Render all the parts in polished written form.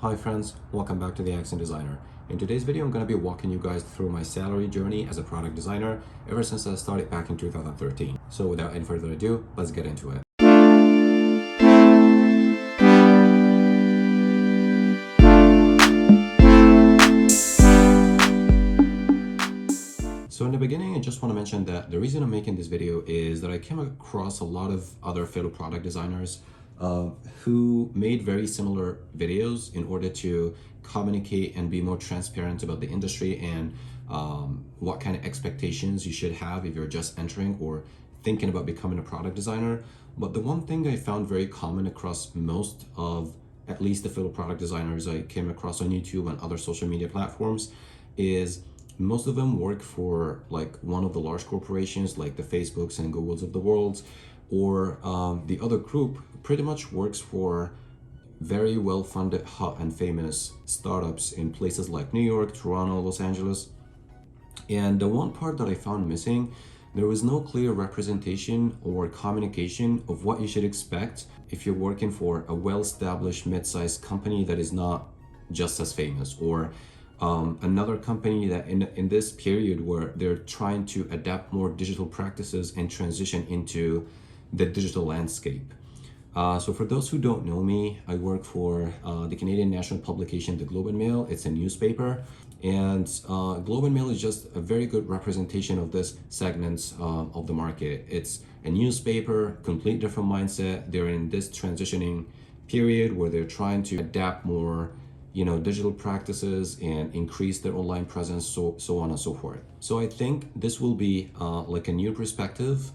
Hi friends, welcome back to the Accent Designer. In today's video, I'm going to be walking you guys through my salary journey as a product designer ever since I started back in 2013. So without any further ado, let's get into it. So in the beginning, I just want to mention that the reason I'm making this video is that I came across a lot of other fellow product designers who made very similar videos in order to communicate and be more transparent about the industry and what kind of expectations you should have if you're just entering or thinking about becoming a product designer. But the one thing I found very common across most of at least the fellow product designers I came across on YouTube and other social media platforms is most of them work for like one of the large corporations like the Facebooks and Googles of the world, or the other group pretty much works for very well-funded, hot and famous startups in places like New York, Toronto, Los Angeles. And the one part that I found missing, there was no clear representation or communication of what you should expect if you're working for a well-established mid-sized company that is not just as famous, or another company that in this period where they're trying to adapt more digital practices and transition into the digital landscape. So for those who don't know me, I work for the Canadian national publication, the Globe and Mail. It's a newspaper, and Globe and Mail is just a very good representation of this segment of the market. It's a newspaper, complete different mindset. They're in this transitioning period where they're trying to adapt more digital practices and increase their online presence, so on and so forth. So I think this will be like a new perspective,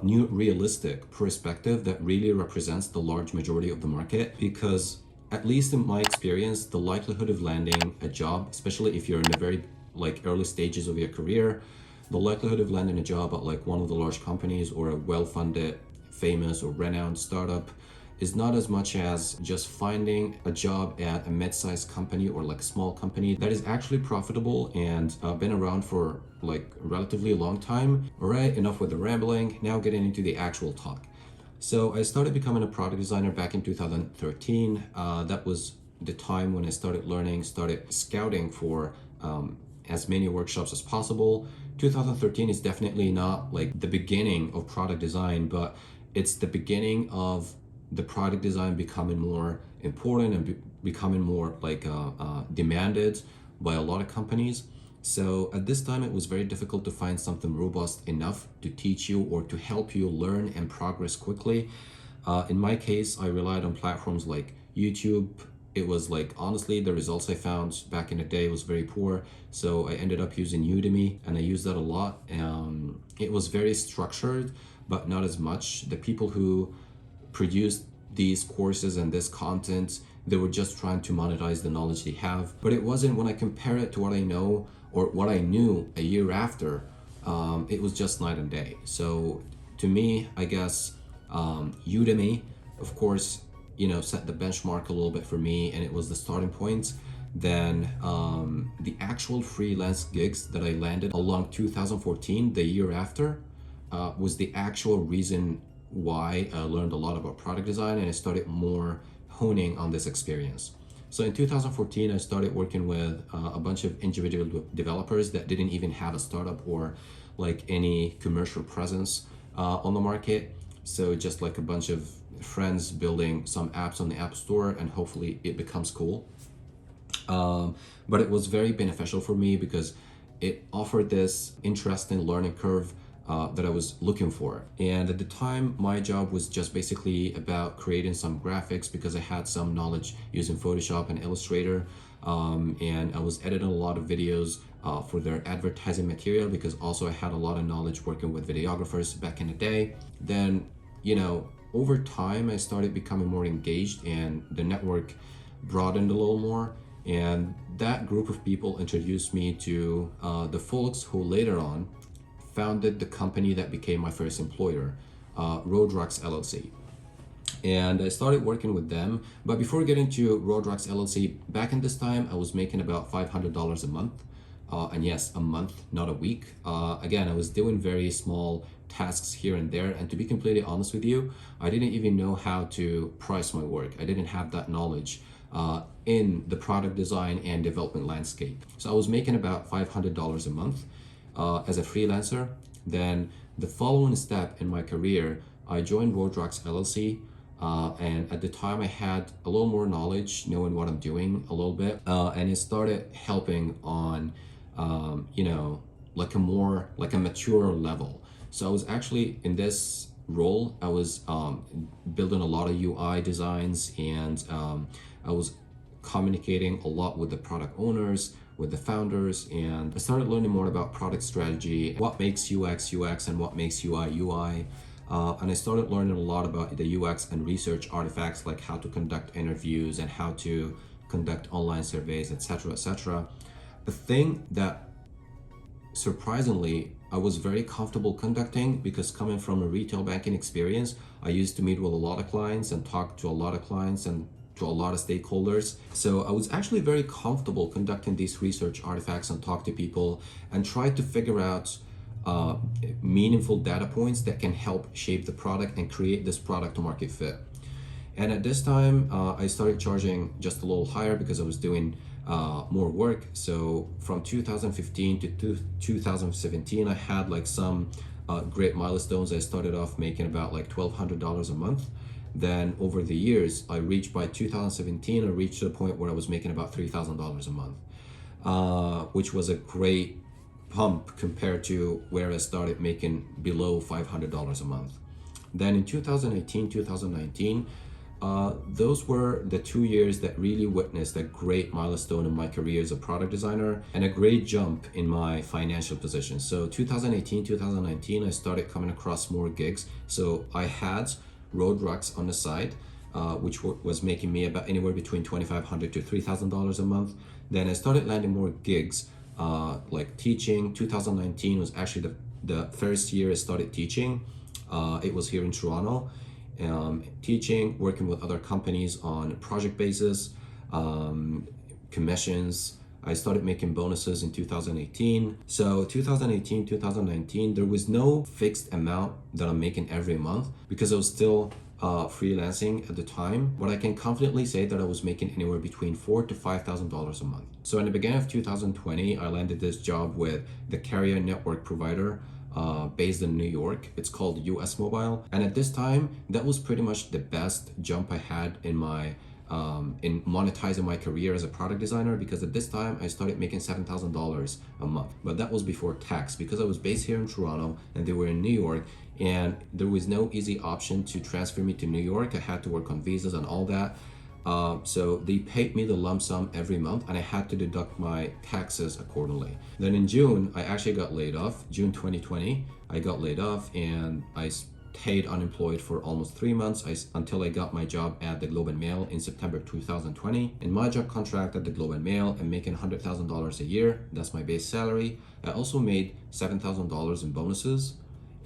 new realistic perspective that really represents the large majority of the market, because at least in my experience, the likelihood of landing a job, especially if you're in the very early stages of your career, the likelihood of landing a job at like one of the large companies or a well-funded, famous or renowned startup is not as much as just finding a job at a mid-sized company or like a small company that is actually profitable and been around for like a relatively long time. All right, enough with the rambling, now getting into the actual talk. So I started becoming a product designer back in 2013. That was the time when I started learning, started scouting for as many workshops as possible. 2013 is definitely not like the beginning of product design, but it's the beginning of the product design becoming more important and becoming more demanded by a lot of companies. So at this time, it was very difficult to find something robust enough to teach you or to help you learn and progress quickly. In my case, I relied on platforms like YouTube. It was like, honestly, the results I found back in the day was very poor. So I ended up using Udemy, and I used that a lot. It was very structured, but not as much. The people who produced these courses and this content, they were just trying to monetize the knowledge they have. But it wasn't, when I compare it to what I know or what I knew a year after, it was just night and day. So to me, I guess Udemy, of course, set the benchmark a little bit for me, and it was the starting point. Then the actual freelance gigs that I landed along 2014, the year after, was the actual reason why I learned a lot about product design, and I started more honing on this experience. So in 2014, I started working with a bunch of individual developers that didn't even have a startup or like any commercial presence on the market. So just like a bunch of friends building some apps on the App Store, and hopefully it becomes cool. But it was very beneficial for me because it offered this interesting learning curve that I was looking for. And at the time, my job was just basically about creating some graphics because I had some knowledge using Photoshop and Illustrator. And I was editing a lot of videos for their advertising material because also I had a lot of knowledge working with videographers back in the day. Then, over time, I started becoming more engaged and the network broadened a little more. And that group of people introduced me to the folks who later on founded the company that became my first employer, Roadrocks LLC. And I started working with them. But before getting to Roadrocks LLC, back in this time, I was making about $500 a month. And yes, a month, not a week. Again, I was doing very small tasks here and there. And to be completely honest with you, I didn't even know how to price my work. I didn't have that knowledge. in the product design and development landscape. So I was making about $500 a month as a freelancer. Then the following step in my career, I joined Roadrocks LLC. And at the time I had a little more knowledge, knowing what I'm doing a little bit, and it started helping on, like a mature level. So I was actually in this role, I was building a lot of UI designs, and I was communicating a lot with the product owners, with the founders, and I started learning more about product strategy, what makes UX and what makes UI. And I started learning a lot about the UX and research artifacts, like how to conduct interviews and how to conduct online surveys, etc., etc. The thing that surprisingly I was very comfortable conducting, because coming from a retail banking experience, I used to meet with a lot of clients and talk to a lot of clients and to a lot of stakeholders. So I was actually very comfortable conducting these research artifacts and talk to people and try to figure out meaningful data points that can help shape the product and create this product to market fit. And at this time, I started charging just a little higher because I was doing more work. So from 2015 to 2017, I had like some great milestones. I started off making about like $1,200 a month. Then over the years, by 2017, I reached a point where I was making about $3,000 a month, which was a great pump compared to where I started making below $500 a month. Then in 2018, 2019, those were the 2 years that really witnessed a great milestone in my career as a product designer and a great jump in my financial position. So 2018, 2019, I started coming across more gigs. So I had Roadrocks on the side, which was making me about anywhere between $2,500 to $3,000 a month. Then I started landing more gigs, like teaching. 2019 was actually the first year I started teaching. It was here in Toronto. Teaching, working with other companies on a project basis, commissions. I started making bonuses in 2018. So 2018, 2019, there was no fixed amount that I'm making every month because I was still freelancing at the time. But I can confidently say that I was making anywhere between $4,000 to $5,000 a month. So in the beginning of 2020, I landed this job with the carrier network provider based in New York. It's called US Mobile. And at this time, that was pretty much the best jump I had in my in monetizing my career as a product designer, because at this time I started making $7,000 a month. But that was before tax, because I was based here in Toronto and they were in New York, and there was no easy option to transfer me to New York. I had to work on visas and all that. So they paid me the lump sum every month, and I had to deduct my taxes accordingly. Then in June, I actually got laid off. June 2020, I got laid off, and I stayed unemployed for almost 3 months until I got my job at the Globe and Mail in September 2020. In my job contract at the Globe and Mail, I'm making $100,000 a year. That's my base salary. I also made $7,000 in bonuses.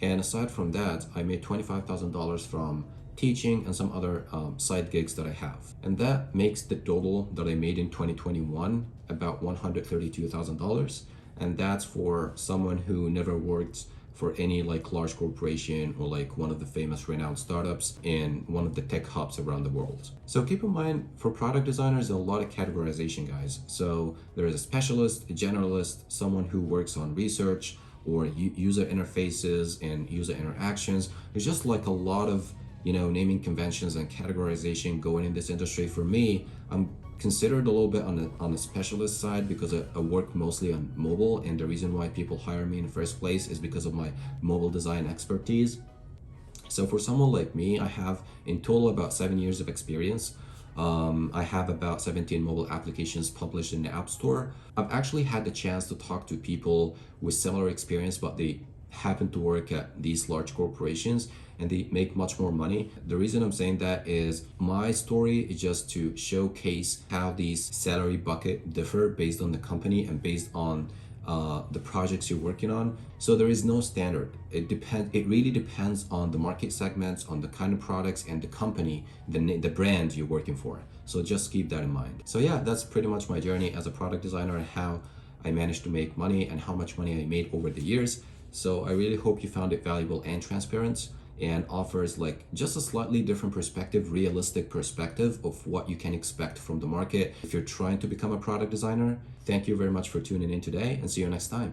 And aside from that, I made $25,000 from teaching and some other side gigs that I have. And that makes the total that I made in 2021 about $132,000. And that's for someone who never worked for any like large corporation or like one of the famous renowned startups in one of the tech hubs around the world. So keep in mind, for product designers, there's a lot of categorization, guys. So there is a specialist, a generalist, someone who works on research or user interfaces and user interactions. There's just like a lot of naming conventions and categorization going in this industry. For me, I'm considered a little bit on the specialist side because I work mostly on mobile, and the reason why people hire me in the first place is because of my mobile design expertise. So for someone like me, I have in total about 7 years of experience. I have about 17 mobile applications published in the App Store. I've actually had the chance to talk to people with similar experience, but they happen to work at these large corporations and they make much more money. The reason I'm saying that is my story is just to showcase how these salary bucket differ based on the company and based on the projects you're working on. So there is no standard. It really depends on the market segments, on the kind of products and the company, the brand you're working for. So just keep that in mind. So yeah, that's pretty much my journey as a product designer and how I managed to make money and how much money I made over the years. So I really hope you found it valuable and transparent. and offers like just a slightly different perspective, realistic perspective of what you can expect from the market if you're trying to become a product designer. Thank you very much for tuning in today, and see you next time.